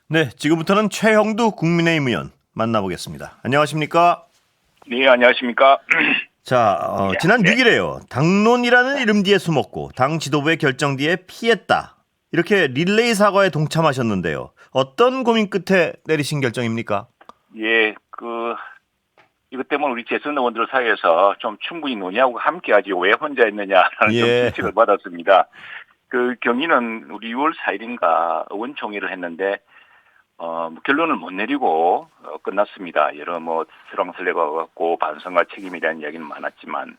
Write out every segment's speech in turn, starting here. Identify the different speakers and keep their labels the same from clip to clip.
Speaker 1: 네, 지금부터는 최형두 국민의힘 의원 만나보겠습니다. 안녕하십니까?
Speaker 2: 네, 안녕하십니까.
Speaker 1: 자,
Speaker 2: 예,
Speaker 1: 지난
Speaker 2: 네.
Speaker 1: 6일에요. 당론이라는 이름 뒤에 숨었고 당 지도부의 결정 뒤에 피했다. 이렇게 릴레이 사과에 동참하셨는데요. 어떤 고민 끝에 내리신 결정입니까?
Speaker 2: 예, 이것 때문에 우리 재선 의원들 사이에서 좀 충분히 논의하고 함께하지 왜 혼자 했느냐라는 좀
Speaker 1: 예,
Speaker 2: 질책을 받았습니다. 그 경위는 우리 6월 4일인가 의원총회를 했는데, 뭐 결론을 못 내리고 끝났습니다. 여러 뭐 설왕설래가 갖고 반성과 책임이라는 이야기는 많았지만,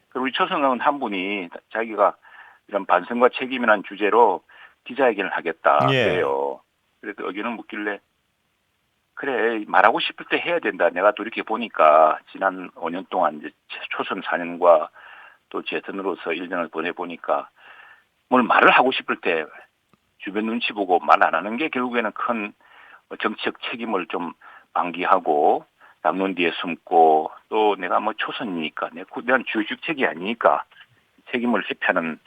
Speaker 2: 그리고 우리 초선 의원 한 분이 자기가 이런 반성과 책임이라는 주제로 기자회견을 하겠다
Speaker 1: 예,
Speaker 2: 그래요. 그래도 의견을 묻길래 그래, 말하고 싶을 때 해야 된다. 내가 또 이렇게 보니까 지난 5년 동안 이제 초선 4년과 또 재선으로서 1년을 보내보니까 뭘 말을 하고 싶을 때 주변 눈치 보고 말 안 하는 게 결국에는 큰 정치적 책임을 좀 방기하고 당론 뒤에 숨고 또 내가 뭐 초선이니까 내가 주직책이 아니니까 책임을 회피하는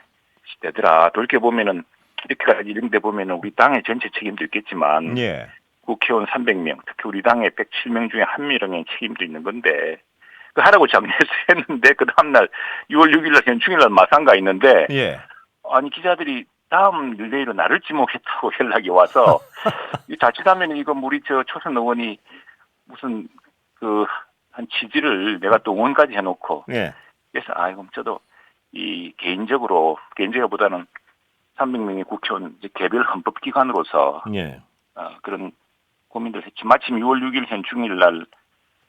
Speaker 2: 시대더라. 돌이켜보면은 이렇게까지 이런 데 보면은 우리 당의 전체 책임도 있겠지만
Speaker 1: 예,
Speaker 2: 국회의원 300명, 특히 우리 당의 107명 중에 한 명의 책임도 있는 건데, 그 하라고 장려해서 했는데, 그 다음날 6월 6일날 현충일날 마산가 있는데,
Speaker 1: 예.
Speaker 2: 아니, 기자들이 다음 릴레이로 나를 지목했다고 연락이 와서, 이 자칫하면 이거 우리 초선 의원이 무슨, 한 취지를 내가 또 응원까지 해놓고,
Speaker 1: 예,
Speaker 2: 그래서, 그럼 저도 개인적으로보다는 300명의 국회의원 개별 헌법기관으로서,
Speaker 1: 예,
Speaker 2: 그런 고민들 했지. 마침 6월 6일 현충일 날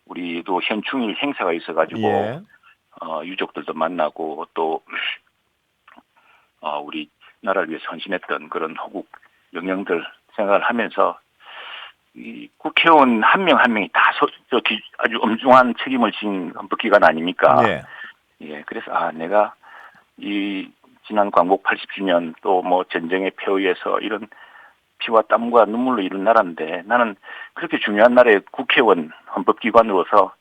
Speaker 2: 우리도 현충일 행사가 있어가지고
Speaker 1: 예,
Speaker 2: 유족들도 만나고 또 우리 나라를 위해 헌신했던 그런 호국 영령들 생각을 하면서 이 국회의원 한 명 한 명이 다 아주 엄중한 책임을 진 헌법기관 아닙니까?
Speaker 1: 예,
Speaker 2: 예, 그래서 내가 이 지난 광복 80주년 또 뭐 전쟁의 폐허에서 이런 피와 땀과 눈물로 이룬 나라인데 나는 그렇게 중요한 나라의 국회의원 헌법기관으로서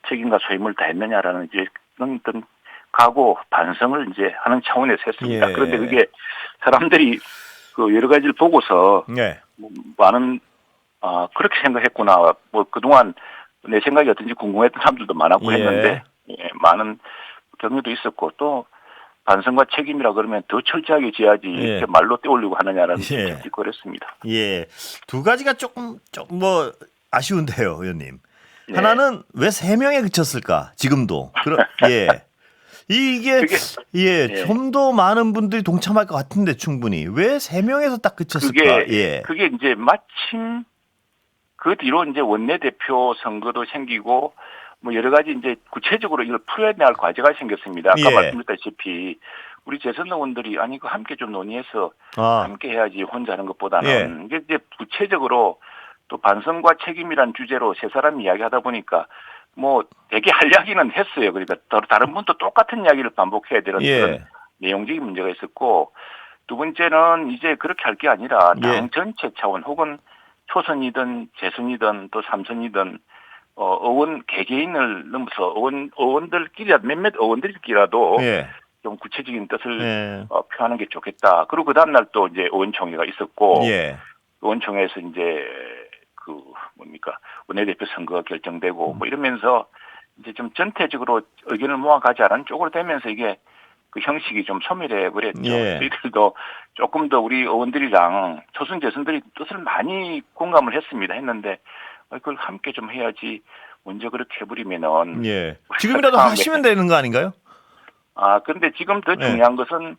Speaker 2: 책임과 소임을 다했느냐라는 이제 그런 어떤 각오 반성을 이제 하는 차원에서 했습니다. 그런데
Speaker 1: 예,
Speaker 2: 그게 사람들이 그 여러 가지를 보고서
Speaker 1: 예,
Speaker 2: 뭐 많은 그렇게 생각했구나. 뭐 그동안 내 생각이 어떤지 궁금했던 사람들도 많았고
Speaker 1: 예,
Speaker 2: 했는데 많은 격려도 있었고 또 반성과 책임이라 그러면 더 철저하게 지어야지 이렇게
Speaker 1: 예,
Speaker 2: 말로 떼올리고 하느냐라는
Speaker 1: 예,
Speaker 2: 질책도 그랬습니다.
Speaker 1: 예. 두 가지가 조금 뭐 아쉬운데요, 의원님.
Speaker 2: 네.
Speaker 1: 하나는 왜 세 명에 그쳤을까? 지금도. 예. 이게
Speaker 2: 그게,
Speaker 1: 예,
Speaker 2: 예.
Speaker 1: 좀 더 많은 분들이 동참할 것 같은데 충분히 왜 세 명에서 딱 그쳤을까? 예.
Speaker 2: 그게 이제 마침 그 뒤로 이제 원내대표 선거도 생기고 뭐 여러 가지 이제 구체적으로 이걸 풀어야 할 과제가 생겼습니다. 아까
Speaker 1: 예.
Speaker 2: 말씀드렸다시피 우리 재선 의원들이 아니 그 함께 좀 논의해서
Speaker 1: 아,
Speaker 2: 함께 해야지 혼자 하는
Speaker 1: 예.
Speaker 2: 것보다는 이게 이제 구체적으로 또 반성과 책임이란 주제로 세 사람이 이야기하다 보니까 뭐 되게 할 이야기는 했어요. 그러니까 다른 분도 똑같은 이야기를 반복해야 되는 그런
Speaker 1: 예.
Speaker 2: 내용적인 문제가 있었고 두 번째는 이제 그렇게 할 게 아니라 당
Speaker 1: 예.
Speaker 2: 전체 차원 혹은 초선이든 재선이든 또 삼선이든 의원 개개인을 넘어서 의원들끼리 몇몇 의원들끼리라도
Speaker 1: 예.
Speaker 2: 좀 구체적인 뜻을
Speaker 1: 예.
Speaker 2: 표하는 게 좋겠다. 그리고 그 다음날 또 이제 의원총회가 있었고
Speaker 1: 예.
Speaker 2: 의원총회에서 이제 원내대표 선거가 결정되고 뭐 이러면서 이제 좀 전체적으로 의견을 모아가자라는 쪽으로 되면서 이게 그 형식이 좀 소멸해 버렸죠.
Speaker 1: 예.
Speaker 2: 저희들도 조금 더 우리 의원들이랑 초선 재선들이 뜻을 많이 공감을 했는데 그걸 함께 좀 해야지 먼저 그렇게 해버리면은
Speaker 1: 예.
Speaker 2: 우리가
Speaker 1: 지금이라도
Speaker 2: 다음에
Speaker 1: 하시면 되는 거 아닌가요?
Speaker 2: 그런데 지금 더
Speaker 1: 예.
Speaker 2: 중요한 것은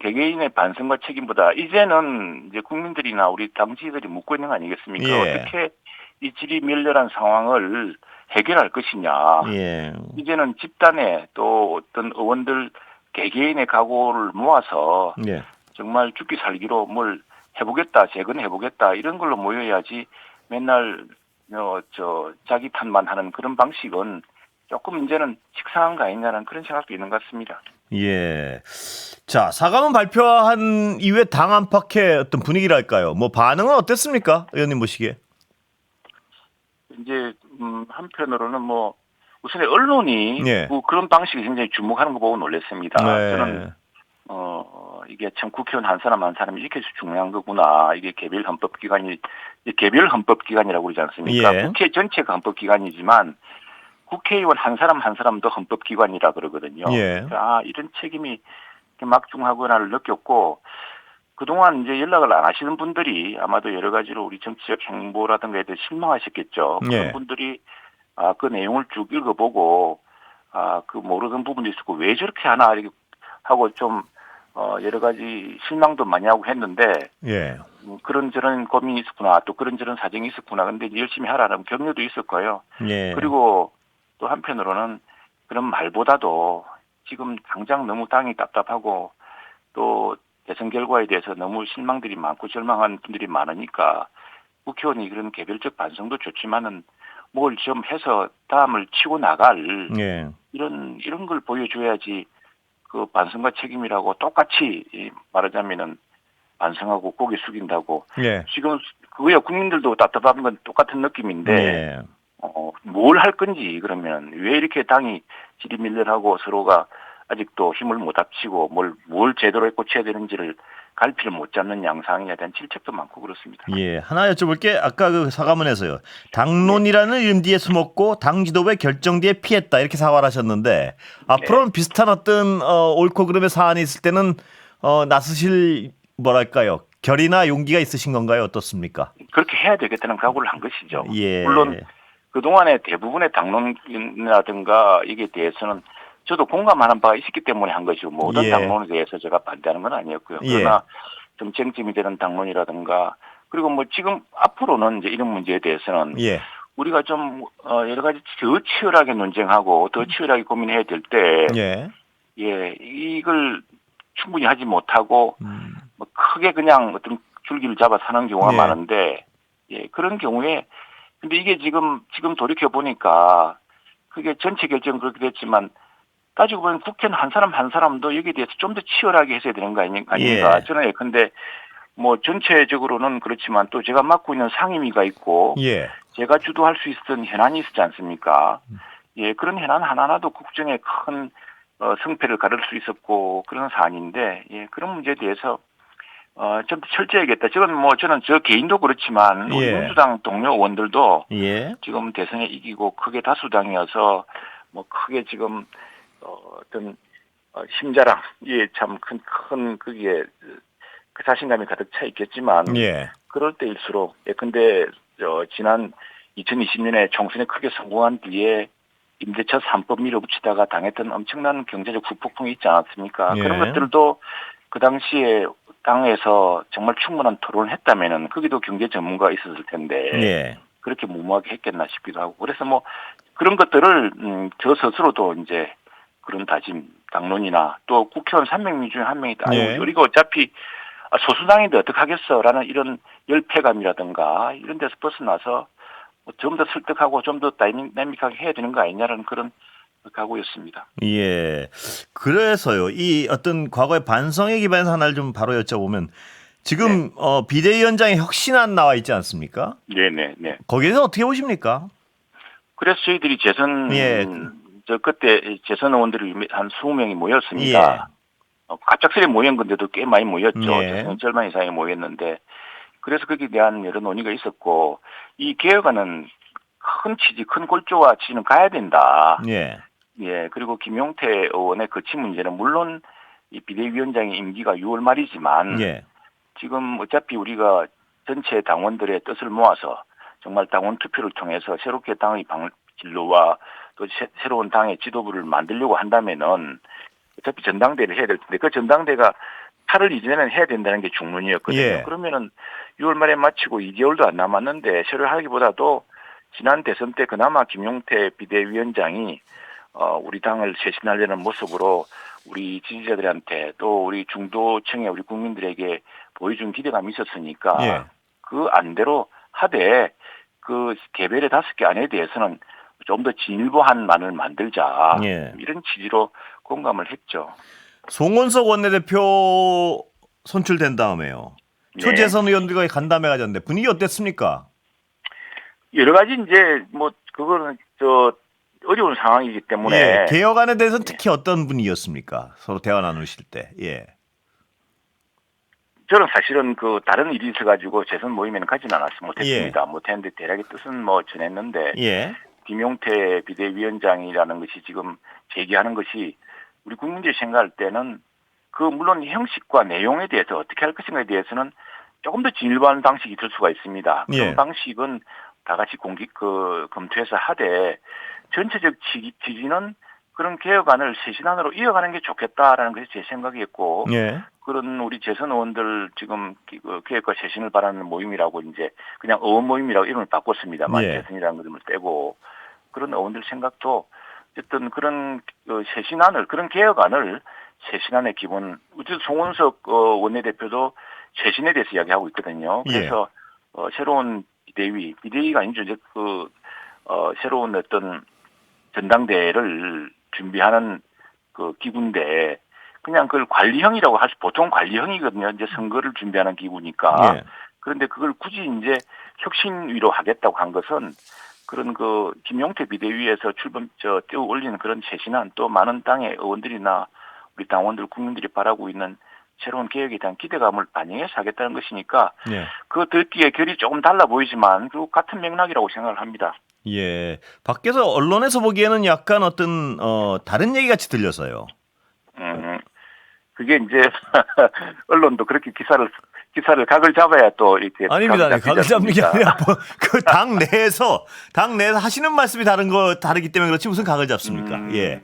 Speaker 2: 개개인의 반성과 책임보다 이제는 이제 국민들이나 우리 당지들이 묻고 있는 거 아니겠습니까?
Speaker 1: 예.
Speaker 2: 어떻게 이 질이 멸렬한 상황을 해결할 것이냐.
Speaker 1: 예.
Speaker 2: 이제는 집단의 또 어떤 의원들 개개인의 각오를 모아서
Speaker 1: 예.
Speaker 2: 정말 죽기 살기로 뭘 해보겠다, 재건해보겠다 이런 걸로 모여야지 맨날 자기 탓만 하는 그런 방식은 조금 이제는 식상한 거 아니냐는 그런 생각도 있는 것 같습니다.
Speaker 1: 예. 자, 사과문 발표한 이후에 당 안팎의 어떤 분위기랄까요? 뭐 반응은 어땠습니까? 의원님 보시기에.
Speaker 2: 이제 한편으로는 뭐 우선 언론이
Speaker 1: 예.
Speaker 2: 그런 방식이 굉장히 주목하는 거 보고 놀랐습니다. 저는
Speaker 1: 네.
Speaker 2: 이게 참 국회의원 한 사람 한 사람이 이렇게 중요한 거구나. 이게 개별 헌법기관이 개별 헌법기관이라고 그러지 않습니까?
Speaker 1: 예.
Speaker 2: 국회 전체가 헌법기관이지만 국회의원 한 사람 한 사람도 헌법기관이라 그러거든요.
Speaker 1: 예.
Speaker 2: 이런 책임이 이렇게 막중하구나를 느꼈고 그동안 이제 연락을 안 하시는 분들이 아마도 여러 가지로 우리 정치적 행보라든가에 대해 실망하셨겠죠.
Speaker 1: 예.
Speaker 2: 그런 분들이 그 내용을 쭉 읽어보고 그 모르는 부분도 있었고 왜 저렇게 하나 이렇게 하고 좀 여러 가지 실망도 많이 하고 했는데
Speaker 1: 예.
Speaker 2: 그런저런 고민이 있었구나 또 그런저런 사정이 있었구나 근데 열심히 하라는 격려도 있을 거예요.
Speaker 1: 예.
Speaker 2: 그리고 또 한편으로는 그런 말보다도 지금 당장 너무 땅이 답답하고 또 대선 결과에 대해서 너무 실망들이 많고 절망한 분들이 많으니까 국회의원이 그런 개별적 반성도 좋지만은 뭘 좀 해서 다음을 치고 나갈
Speaker 1: 예.
Speaker 2: 이런 걸 보여줘야지 그 반성과 책임이라고 똑같이 말하자면은 반성하고 고개 숙인다고
Speaker 1: 예.
Speaker 2: 지금 그거야 국민들도 답답한 건 똑같은 느낌인데
Speaker 1: 예.
Speaker 2: 뭘 할 건지 그러면 왜 이렇게 당이 지리밀려하고 서로가 아직도 힘을 못 합치고 뭘 제대로 고쳐야 되는지를 갈피를 못 잡는 양상에 대한 질책도 많고 그렇습니다.
Speaker 1: 예. 하나 여쭤볼게. 아까 그 사과문에서요. 당론이라는 이름 뒤에 숨었고 당 지도부의 결정 뒤에 피했다. 이렇게 사과를 하셨는데 앞으로는 비슷한 어떤 옳고 그름의 사안이 있을 때는 나서실 뭐랄까요? 결의나 용기가 있으신 건가요? 어떻습니까?
Speaker 2: 그렇게 해야 되겠다는 각오를 한 것이죠.
Speaker 1: 예.
Speaker 2: 물론 그동안의 대부분의 당론이라든가 이게 대해서는 저도 공감하는 바가 있었기 때문에 한 것이고 모든
Speaker 1: 예.
Speaker 2: 당론에 대해서 제가 반대하는 건 아니었고요.
Speaker 1: 예.
Speaker 2: 그러나 좀 쟁점이 되는 당론이라든가 그리고 뭐 지금 앞으로는 이제 이런 문제에 대해서는
Speaker 1: 예.
Speaker 2: 우리가 좀 여러 가지 더 치열하게 논쟁하고 더 치열하게 고민해야 될 때
Speaker 1: 예.
Speaker 2: 이걸 충분히 하지 못하고 뭐 크게 그냥 어떤 줄기를 잡아 사는 경우가
Speaker 1: 예.
Speaker 2: 많은데 그런 경우에 근데 이게 지금 돌이켜 보니까 그게 전체 결정은 그렇게 됐지만 따지고 보면 국회는 한 사람 한 사람도 여기에 대해서 좀 더 치열하게 했어야 되는 거 아닌가.
Speaker 1: 예.
Speaker 2: 저는 근데 뭐 전체적으로는 그렇지만 또 제가 맡고 있는 상임위가 있고
Speaker 1: 예.
Speaker 2: 제가 주도할 수 있었던 현안이 있었지 않습니까? 그런 현안 하나하나도 국정에 큰 성패를 가를 수 있었고 그런 사안인데 그런 문제에 대해서 좀 더 철저해야겠다. 저는 저 개인도 그렇지만 우리
Speaker 1: 예.
Speaker 2: 민주당 동료 의원들도
Speaker 1: 예.
Speaker 2: 지금 대선에 이기고 크게 다수당이어서 뭐 크게 지금 어떤 심자랑 참 큰 그게 그 자신감이 가득 차 있겠지만
Speaker 1: 예.
Speaker 2: 그럴 때일수록 근데 지난 2020년에 총선에 크게 성공한 뒤에 임대차 3법 밀어붙이다가 당했던 엄청난 경제적 후폭풍이 있지 않았습니까?
Speaker 1: 예.
Speaker 2: 그런 것들도 그 당시에 당에서 정말 충분한 토론을 했다면은 거기도 경제 전문가가 있었을 텐데
Speaker 1: 예.
Speaker 2: 그렇게 무모하게 했겠나 싶기도 하고 그래서 뭐 그런 것들을 저 스스로도 이제 그런 다짐 당론이나 또 국회의원 300명 중에 한 명이
Speaker 1: 예.
Speaker 2: 우리가 어차피 소수당인데 어떡하겠어라는 이런 열패감이라든가 이런 데서 벗어나서 좀 더 설득하고 좀 더 다이내믹하게 해야 되는 거 아니냐라는 그런 각오였습니다.
Speaker 1: 예. 그래서요. 이 어떤 과거의 반성에 기반해서 하나를 좀 바로 여쭤보면 지금 비대위원장의 혁신안 나와 있지 않습니까?
Speaker 2: 네네.
Speaker 1: 거기에서 어떻게 보십니까?
Speaker 2: 그래서 저희들이 그때 재선 의원들이 한 20명이 모였습니다. 갑작스레 모인 건데도 꽤 많이 모였죠. 재선 절반 이상이 모였는데 그래서 거기에 대한 여러 논의가 있었고 이 개혁안은 큰 취지, 큰 골조와 취지는 가야 된다. 그리고 김용태 의원의 거취 문제는 물론 이 비대위원장의 임기가 6월 말이지만 지금 어차피 우리가 전체 당원들의 뜻을 모아서 정말 당원 투표를 통해서 새롭게 당의 진로와 또 새로운 당의 지도부를 만들려고 한다면은 어차피 전당대회를 해야 될 텐데 그 전당대회가 8월 이전에는 해야 된다는 게 중론이었거든요. 그러면은 6월 말에 마치고 2개월도 안 남았는데 새로 하기보다도 지난 대선 때 그나마 김용태 비대위원장이 우리 당을 쇄신하려는 모습으로 우리 지지자들한테 또 우리 중도층의 우리 국민들에게 보여준 기대감이 있었으니까 그 안대로 하되 그 개별의 5개 안에 대해서는 좀 더 진일보한 안을 만들자 이런 취지로 공감을 했죠.
Speaker 1: 송원석 원내대표 선출된 다음에요. 초재선 의원들과 간담회 가졌는데 분위기 어땠습니까?
Speaker 2: 여러 가지 이제 뭐 그거는 어려운 상황이기 때문에
Speaker 1: 개혁안에 대해서는 특히 어떤 분위기였습니까? 서로 대화 나누실 때.
Speaker 2: 저는 사실은 그 다른 일이 있어가지고 재선 모임에는 가지는 못했습니다. 못했는데 대략의 뜻은 뭐 전했는데
Speaker 1: 예.
Speaker 2: 김용태 비대위원장이라는 것이 지금 제기하는 것이 우리 국민들이 생각할 때는 그 물론 형식과 내용에 대해서 어떻게 할 것인가에 대해서는 조금 더 진일보한 방식이 있을 수가 있습니다. 그런
Speaker 1: 예.
Speaker 2: 방식은 다 같이 검토해서 하되 전체적 지지는 그런 개혁안을 쇄신안으로 이어가는 게 좋겠다라는 것이 제 생각이었고
Speaker 1: 예.
Speaker 2: 그런 우리 재선 의원들 지금 개혁과 쇄신을 바라는 모임이라고 이제 그냥 의원 모임이라고 이름을 바꿨습니다만
Speaker 1: 예.
Speaker 2: 재선이라는 이름을 떼고 그런 의원들 생각도 어쨌든 그런 쇄신안을 그런 개혁안을 쇄신안의 기본 어쨌든 송원석 원내대표도 쇄신에 대해서 이야기하고 있거든요. 그래서 새로운 비대위가 아니죠. 이제 새로운 어떤 전당대회를 준비하는 그 기구인데 그냥 그걸 관리형이라고 보통 관리형이거든요. 이제 선거를 준비하는 기구니까.
Speaker 1: 예.
Speaker 2: 그런데 그걸 굳이 이제 혁신위로 하겠다고 한 것은 그런 김용태 비대위에서 띄워 올리는 그런 쇄신안 또 많은 당의 의원들이나 우리 당원들 국민들이 바라고 있는 새로운 개혁에 대한 기대감을 반영해서 하겠다는 것이니까
Speaker 1: 예.
Speaker 2: 그 듣기에 결이 조금 달라 보이지만 그 같은 맥락이라고 생각을 합니다.
Speaker 1: 예. 밖에서 언론에서 보기에는 약간 어떤 다른 얘기 같이 들려서요.
Speaker 2: 그게 이제 언론도 그렇게 기사를 각을 잡아야 또 이렇게
Speaker 1: 아닙니다. 각을 잡는 게 아니라 그 당 내에서 하시는 말씀이 다르기 때문에 그렇지 무슨 각을 잡습니까? 예.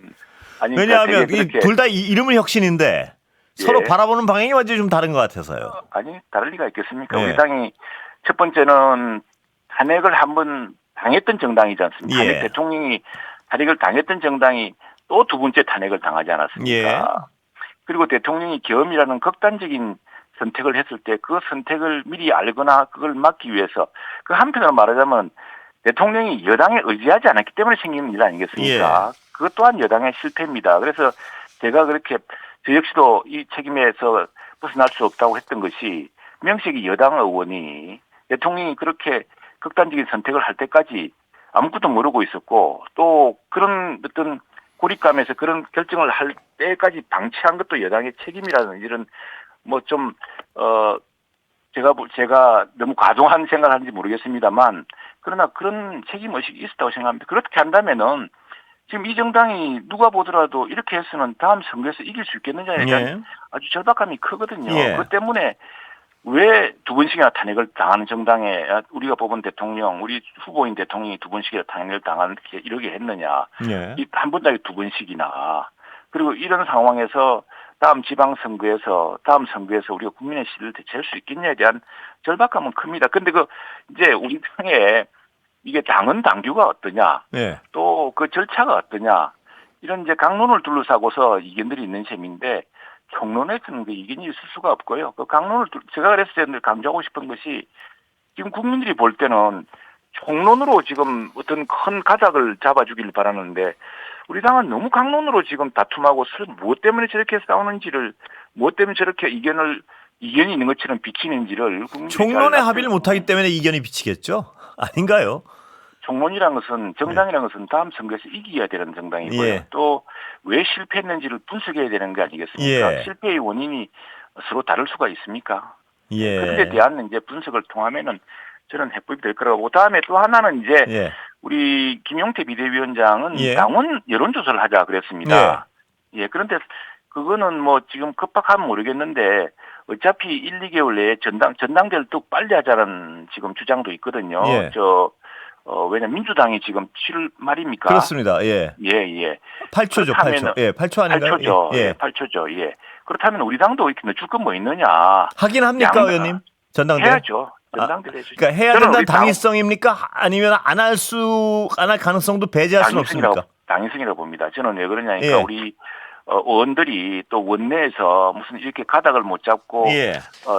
Speaker 2: 아니,
Speaker 1: 왜냐하면
Speaker 2: 그러니까
Speaker 1: 둘 다 이름은 혁신인데 서로
Speaker 2: 예.
Speaker 1: 바라보는 방향이 완전히 좀 다른 것 같아서요.
Speaker 2: 아니 다를 리가 있겠습니까?
Speaker 1: 예.
Speaker 2: 우리 당이 첫 번째는 탄핵을 한번 당했던 정당이지 않습니까?
Speaker 1: 예.
Speaker 2: 대통령이 탄핵을 당했던 정당이 또 두 번째 탄핵을 당하지 않았습니까?
Speaker 1: 예.
Speaker 2: 그리고 대통령이 계엄이라는 극단적인 선택을 했을 때 그 선택을 미리 알거나 그걸 막기 위해서 그 한편으로 말하자면 대통령이 여당에 의지하지 않았기 때문에 생기는 일 아니겠습니까?
Speaker 1: 예.
Speaker 2: 그것 또한 여당의 실패입니다. 그래서 제가 그렇게 저 역시도 이 책임에서 벗어날 수 없다고 했던 것이 명식이 여당 의원이 대통령이 그렇게 극단적인 선택을 할 때까지 아무것도 모르고 있었고 또 그런 어떤 고립감에서 그런 결정을 할 때까지 방치한 것도 여당의 책임이라는 이런 뭐 좀 제가 너무 과도한 생각을 하는지 모르겠습니다만 그러나 그런 책임 의식이 있었다고 생각합니다. 그렇게 한다면은 지금 이 정당이 누가 보더라도 이렇게 해서는 다음 선거에서 이길 수 있겠느냐에 대한
Speaker 1: 예.
Speaker 2: 아주 절박감이 크거든요.
Speaker 1: 예.
Speaker 2: 그것 때문에 왜 두 번씩이나 탄핵을 당하는 정당에 우리가 뽑은 대통령, 우리 후보인 대통령이 두 번씩이나 탄핵을 당하는 이러게 했느냐.
Speaker 1: 예.
Speaker 2: 한 번도 두 번씩이나. 그리고 이런 상황에서 다음 지방선거에서 우리가 국민의 시를 대체할 수 있겠냐에 대한 절박감은 큽니다. 근데 이제 우리 당에 이게 당은 당규가 어떠냐.
Speaker 1: 예.
Speaker 2: 또 그 절차가 어떠냐. 이런 이제 강론을 둘러싸고서 이견들이 있는 셈인데 총론에서는 그 이견이 있을 수가 없고요. 그 강론을 제가 그래서 늘 강조하고 싶은 것이 지금 국민들이 볼 때는 총론으로 지금 어떤 큰 가닥을 잡아주길 바라는데 우리 당은 너무 강론으로 지금 다툼하고 서로 무엇 때문에 저렇게 싸우는지를 무엇 때문에 저렇게 이견이 있는 것처럼 비치는지를
Speaker 1: 총론의 합의를 못하기 때문에 이견이 비치겠죠? 아닌가요?
Speaker 2: 총론이라는 것은 정당이라는 것은 다음 선거에서 이겨야 되는 정당이고요.
Speaker 1: 예.
Speaker 2: 또 왜 실패했는지를 분석해야 되는 게 아니겠습니까?
Speaker 1: 예.
Speaker 2: 실패의 원인이 서로 다를 수가 있습니까?
Speaker 1: 예.
Speaker 2: 그런 데 대한 이제 분석을 통하면은 저는 해법이 될 거라고. 그다음에 또 하나는 이제
Speaker 1: 예.
Speaker 2: 우리 김용태 비대위원장은
Speaker 1: 예.
Speaker 2: 당원 여론조사를 하자 그랬습니다. 예. 그런데 그거는 뭐 지금 급박하면 모르겠는데 어차피 1, 2개월 내에 전당대회를 또 빨리 하자는 지금 주장도 있거든요.
Speaker 1: 예.
Speaker 2: 왜냐 민주당이 지금 7월 말입니까?
Speaker 1: 그렇습니다. 예.
Speaker 2: 예.
Speaker 1: 8초죠, 8초. 예, 8초 아닌가요?
Speaker 2: 8초죠.
Speaker 1: 예.
Speaker 2: 8초죠. 예. 그렇다면 우리 당도 이렇게 늦출 건 뭐 있느냐?
Speaker 1: 하긴 합니까, 의원님? 전당대회?
Speaker 2: 해야죠. 전당대회 해야죠.
Speaker 1: 그러니까 해야 된다는 당위성입니까? 아니면 안 할 가능성도 배제할 수는 없습니까?
Speaker 2: 당위성이라고 봅니다. 저는 왜 그러냐니까
Speaker 1: 예.
Speaker 2: 우리 의원들이 또 원내에서 무슨 이렇게 가닥을 못 잡고
Speaker 1: 예.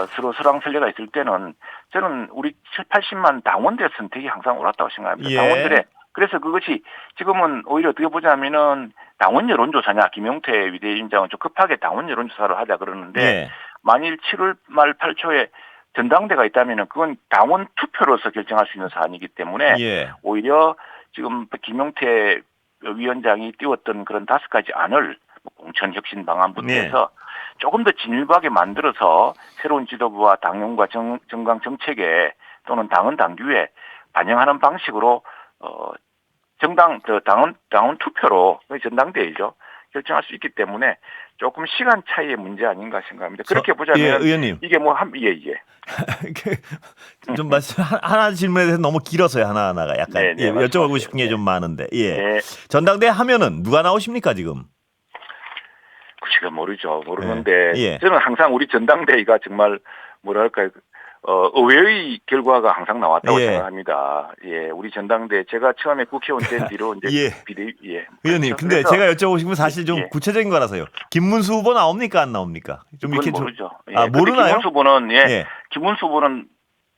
Speaker 2: 서로 설왕설래가 있을 때는 저는 우리 7, 80만 당원들의 선택이 항상 옳았다고 생각합니다.
Speaker 1: 예.
Speaker 2: 당원들의 그래서 그것이 지금은 오히려 어떻게 보자면은 당원 여론조사냐 김용태 비대위원장은 좀 급하게 당원 여론조사를 하자 그러는데
Speaker 1: 예.
Speaker 2: 만일 7월 말 8초에 전당대가 있다면은 그건 당원 투표로서 결정할 수 있는 사안이기 때문에
Speaker 1: 예.
Speaker 2: 오히려 지금 김용태 위원장이 띄웠던 그런 5가지 안을 공천혁신 방안부터
Speaker 1: 네.
Speaker 2: 해서 조금 더 진일보하게 만들어서 새로운 지도부와 당론과 정강 정책에 또는 당헌 당규에 반영하는 방식으로 당원 투표로 전당대회죠. 결정할 수 있기 때문에 조금 시간 차이의 문제 아닌가 생각합니다. 그렇게 보자면
Speaker 1: 예, 의원님.
Speaker 2: 이게 뭐
Speaker 1: 좀 말씀 하나 질문에 대해서 너무 길어서요. 하나하나가 약간
Speaker 2: 네, 네,
Speaker 1: 여쭤보고
Speaker 2: 말씀하세요.
Speaker 1: 싶은 게 좀 많은데. 예.
Speaker 2: 네.
Speaker 1: 전당대회 하면은 누가 나오십니까 지금?
Speaker 2: 제가 모르는데
Speaker 1: 예.
Speaker 2: 저는 항상 우리 전당대회가 정말 뭐랄까요 의외의 결과가 항상 나왔다고
Speaker 1: 예.
Speaker 2: 생각합니다. 예, 우리 전당대회 제가 처음에 국회의원 된 뒤로 이제
Speaker 1: 예. 의원님,
Speaker 2: 그렇죠.
Speaker 1: 근데
Speaker 2: 그래서
Speaker 1: 제가 여쭤보고 싶은 건 사실 좀
Speaker 2: 예.
Speaker 1: 구체적인 거라서요. 김문수 후보 나옵니까 안 나옵니까? 좀
Speaker 2: 그건
Speaker 1: 이렇게
Speaker 2: 모르죠. 예.
Speaker 1: 아,
Speaker 2: 근데
Speaker 1: 모르나요?
Speaker 2: 김문수 후보는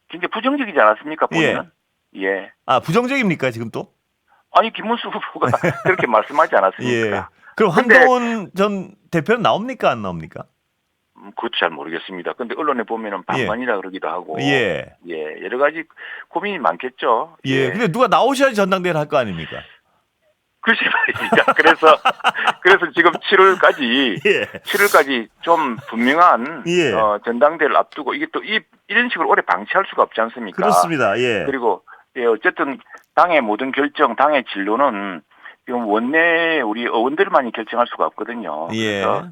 Speaker 2: 굉장히 부정적이지 않았습니까? 본인은? 예.
Speaker 1: 아, 부정적입니까 지금 또?
Speaker 2: 아니 김문수 후보가 그렇게 말씀하지 않았습니까?
Speaker 1: 예. 그럼
Speaker 2: 근데
Speaker 1: 한동훈 전 대표는 나옵니까 안 나옵니까?
Speaker 2: 그것도 잘 모르겠습니다. 근데 언론에 보면은 반반이라 그러기도 하고,
Speaker 1: 예.
Speaker 2: 여러 가지 고민이 많겠죠.
Speaker 1: 예. 근데 누가 나오셔야지 전당대회를 할 거 아닙니까?
Speaker 2: 글쎄 말입니다. 그래서 지금 7월까지
Speaker 1: 예.
Speaker 2: 7월까지 좀 분명한
Speaker 1: 예.
Speaker 2: 전당대회를 앞두고 이게 또 이런 식으로 오래 방치할 수가 없지 않습니까?
Speaker 1: 그렇습니다. 예.
Speaker 2: 그리고 어쨌든 당의 모든 결정, 당의 진로는 지금 원내 우리 의원들만이 결정할 수가 없거든요.
Speaker 1: 예.
Speaker 2: 그래서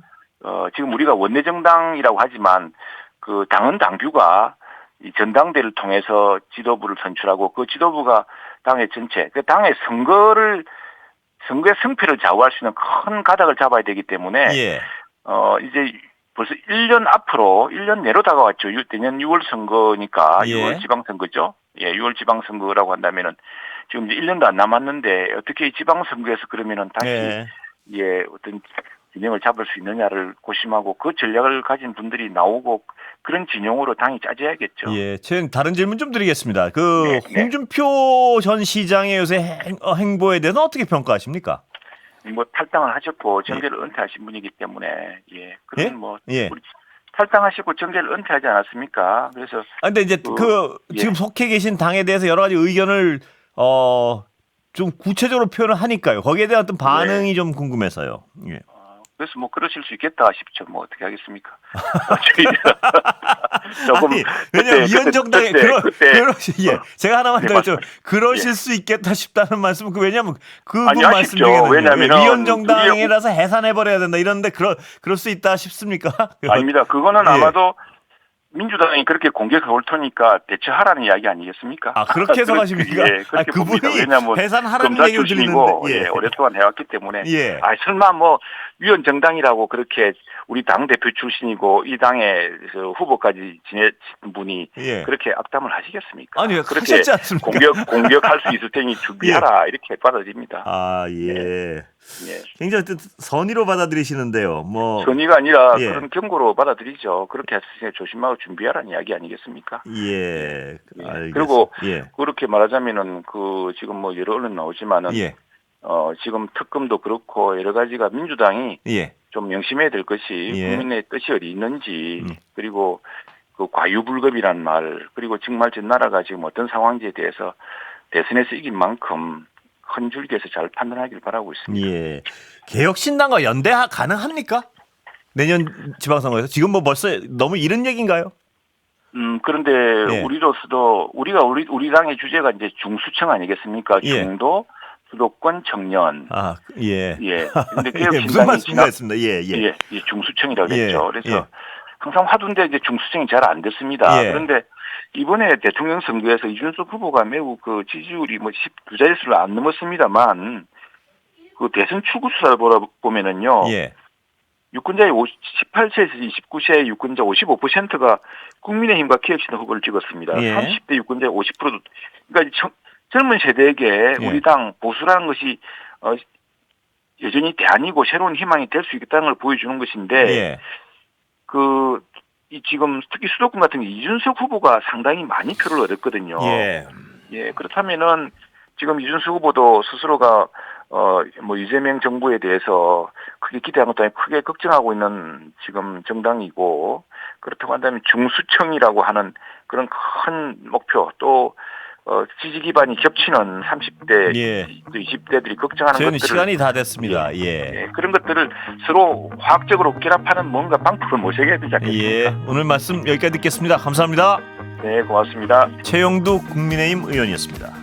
Speaker 2: 지금 우리가 원내 정당이라고 하지만 그 당헌 당규가 이 전당대회를 통해서 지도부를 선출하고 그 지도부가 당의 전체, 그 당의 선거의 승패를 좌우할 수 있는 큰 가닥을 잡아야 되기 때문에
Speaker 1: 예.
Speaker 2: 이제 벌써 1년 앞으로 1년 내로 다가왔죠. 내년 6월 선거니까
Speaker 1: 예.
Speaker 2: 6월 지방선거죠. 예, 6월 지방선거라고 한다면은 지금 이제 1년도 안 남았는데 어떻게 이 지방선거에서 그러면은 다시 어떤 진영을 잡을 수 있느냐를 고심하고 그 전략을 가진 분들이 나오고 그런 진영으로 당이 짜져야겠죠.
Speaker 1: 예, 제가 다른 질문 좀 드리겠습니다. 그
Speaker 2: 네.
Speaker 1: 홍준표 전 시장의 요새 행보에 대해서 어떻게 평가하십니까?
Speaker 2: 뭐 탈당을 하셨고 정계를 은퇴하신 분이기 때문에 그런
Speaker 1: 예?
Speaker 2: 뭐
Speaker 1: 예.
Speaker 2: 우리 탈당하시고 정계를 은퇴하지 않았습니까? 그래서
Speaker 1: 근데 이제 지금 속해 계신 당에 대해서 여러 가지 의견을 좀 구체적으로 표현을 하니까요. 거기에 대한 어떤 반응이 좀 궁금해서요. 예.
Speaker 2: 그래서 뭐 그러실 수 있겠다 싶죠. 뭐 어떻게 하겠습니까? 조금
Speaker 1: 아니, 왜냐면 위원정당에 제가 하나만 더 좀 그러실 수 있겠다 싶다는 말씀은 왜냐면 그분 말씀 중에는
Speaker 2: 왜냐면은
Speaker 1: 위원정당이라서 해산해 버려야 된다 이런데 그럴 수 있다 싶습니까?
Speaker 2: 아닙니다. 그거는 아마도 민주당이 그렇게 공격해 올 테니까 대처하라는 이야기 아니겠습니까?
Speaker 1: 아, 그렇게 해석하십니까?
Speaker 2: 그렇게
Speaker 1: 그분이
Speaker 2: 봅니다. 왜냐하면
Speaker 1: 해산하라는 얘기를 들리는데
Speaker 2: 오랫동안 해왔기 때문에 설마 뭐 위원 정당이라고 그렇게 우리 당 대표 출신이고 이 당의 후보까지 지내신 분이 그렇게 악담을 하시겠습니까?
Speaker 1: 아니,
Speaker 2: 그렇게
Speaker 1: 하셨지 않습니까?
Speaker 2: 공격할 수 있을 테니 준비하라 이렇게 받아들입니다.
Speaker 1: 아, 예. 굉장히 선의로 받아들이시는데요. 뭐
Speaker 2: 선의가 아니라 그런 경고로 받아들이죠. 그렇게 했으니 조심하고 준비하라는 이야기 아니겠습니까?
Speaker 1: 예.
Speaker 2: 그리고 그렇게 말하자면은 지금 뭐 여러 언론 나오지만은 지금 특검도 그렇고 여러 가지가 민주당이 좀 명심해야 될 것이 국민의 뜻이 어디 있는지 그리고 그 과유불급이란 말 그리고 정말 전 나라가 지금 어떤 상황인지에 대해서 대선에서 이긴 만큼 큰 줄기에서 잘 판단하길 바라고 있습니다.
Speaker 1: 예. 개혁신당과 연대 가능합니까? 내년 지방선거에서 지금 뭐 벌써 너무 이른 얘기인가요?
Speaker 2: 그런데 우리로서도 우리 당의 주제가 이제 중수청 아니겠습니까? 중도 수도권 청년.
Speaker 1: 아, 예.
Speaker 2: 근데 개혁신당이
Speaker 1: 무슨 말씀이셨습니다.
Speaker 2: 중수청이라고 그랬죠. 그래서 항상 화두인데 이제 중수청이 잘 안 됐습니다. 그런데 이번에 대통령 선거에서 이준석 후보가 매우 그 지지율이 뭐 12자릿수를 안 넘었습니다만 그 대선 출구 수사를 보면은요. 유권자의 18세에서 29세 유권자 55%가 국민의힘과 개혁신당 후보를 찍었습니다. 30대 유권자의 50%도 그러니까 젊은 세대에게 우리 당 보수라는 것이 여전히 대안이고 새로운 희망이 될 수 있다는 걸 보여주는 것인데 지금 특히 수도권 같은 게 이준석 후보가 상당히 많이 표를 얻었거든요. 그렇다면은 지금 이준석 후보도 스스로가 뭐 이재명 정부에 대해서 크게 기대한 것도 아니고 크게 걱정하고 있는 지금 정당이고 그렇다고 한다면 중수청이라고 하는 그런 큰 목표 또 지지 기반이 겹치는 30대,
Speaker 1: 예.
Speaker 2: 또 20대들이 걱정하는
Speaker 1: 저희는
Speaker 2: 것들을
Speaker 1: 시간이 다 됐습니다. 예.
Speaker 2: 예, 그런 것들을 서로 화학적으로 결합하는 뭔가 방법을 모색해야 되지 않겠습니까?
Speaker 1: 예. 오늘 말씀 여기까지 듣겠습니다. 감사합니다.
Speaker 2: 네, 고맙습니다.
Speaker 1: 최영두 국민의힘 의원이었습니다.